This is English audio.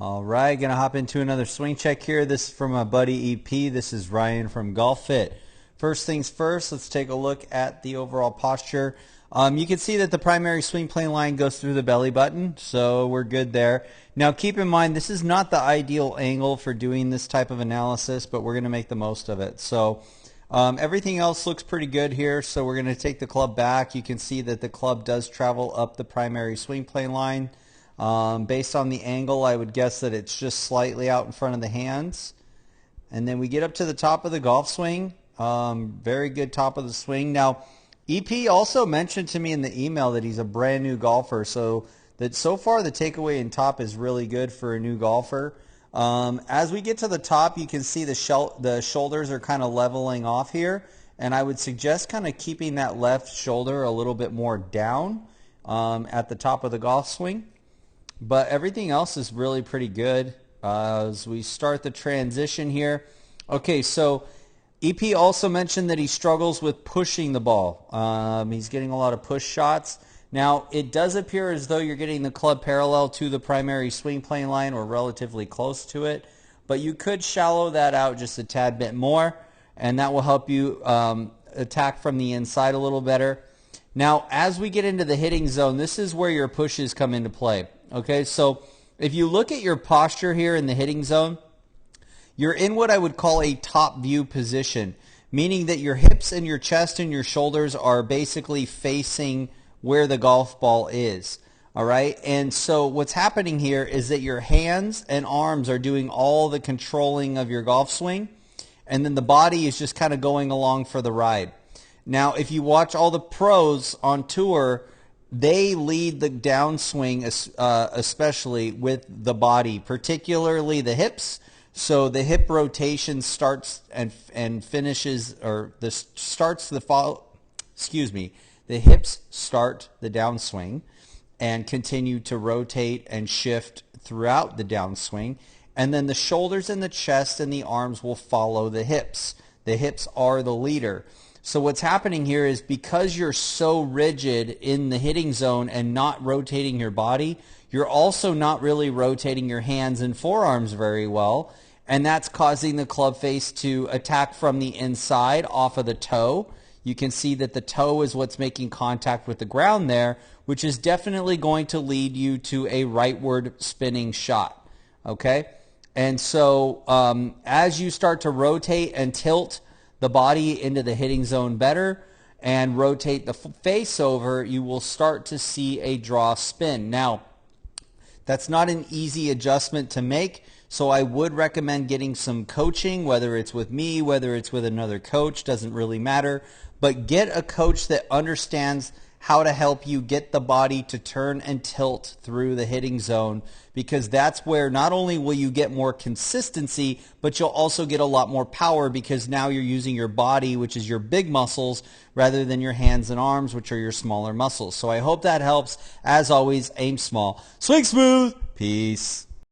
All right, gonna hop into another swing check here. This is from my buddy EP. This is Ryan from Golf Fit. First things first, let's take a look at the overall posture. You can see that the primary swing plane line goes through the belly button, so we're good there. Now keep in mind, this is not the ideal angle for doing this type of analysis, but we're gonna make the most of it. So everything else looks pretty good here, so we're gonna take the club back. You can see that the club does travel up the primary swing plane line. Based on the angle, I would guess that it's just slightly out in front of the hands. And then we get up to the top of the golf swing. Very good top of the swing. Now, EP also mentioned to me in the email that he's a brand new golfer, so far the takeaway in top is really good for a new golfer. As we get to the top, you can see the shoulders are kind of leveling off here, and I would suggest kind of keeping that left shoulder a little bit more down at the top of the golf swing. But everything else is really pretty good as we start the transition here. Okay, so EP also mentioned that he struggles with pushing the ball. He's getting a lot of push shots. Now, it does appear as though you're getting the club parallel to the primary swing plane line or relatively close to it, but you could shallow that out just a tad bit more, and that will help you attack from the inside a little better. Now, as we get into the hitting zone, this is where your pushes come into play. Okay, so if you look at your posture here in the hitting zone, you're in what I would call a top view position, meaning that your hips and your chest and your shoulders are basically facing where the golf ball is. All right, and so what's happening here is that your hands and arms are doing all the controlling of your golf swing, and then the body is just kind of going along for the ride. Now, if you watch all the pros on tour, they lead the downswing, especially with the body, particularly the hips. So the hip rotation starts and finishes, or the hips start the downswing and continue to rotate and shift throughout the downswing, and then the shoulders and the chest and the arms will follow the hips. The hips are the leader. So what's happening here is because you're so rigid in the hitting zone and not rotating your body, you're also not really rotating your hands and forearms very well, and that's causing the club face to attack from the inside off of the toe. You can see that the toe is what's making contact with the ground there, which is definitely going to lead you to a rightward spinning shot. Okay? And so as you start to rotate and tilt the body into the hitting zone better and rotate the face over, you will start to see a draw spin. Now, that's not an easy adjustment to make, so I would recommend getting some coaching, whether it's with me, whether it's with another coach, doesn't really matter, but get a coach that understands how to help you get the body to turn and tilt through the hitting zone, because that's where not only will you get more consistency, but you'll also get a lot more power, because now you're using your body, which is your big muscles, rather than your hands and arms, which are your smaller muscles. So I hope that helps. As always, aim small, swing smooth, peace.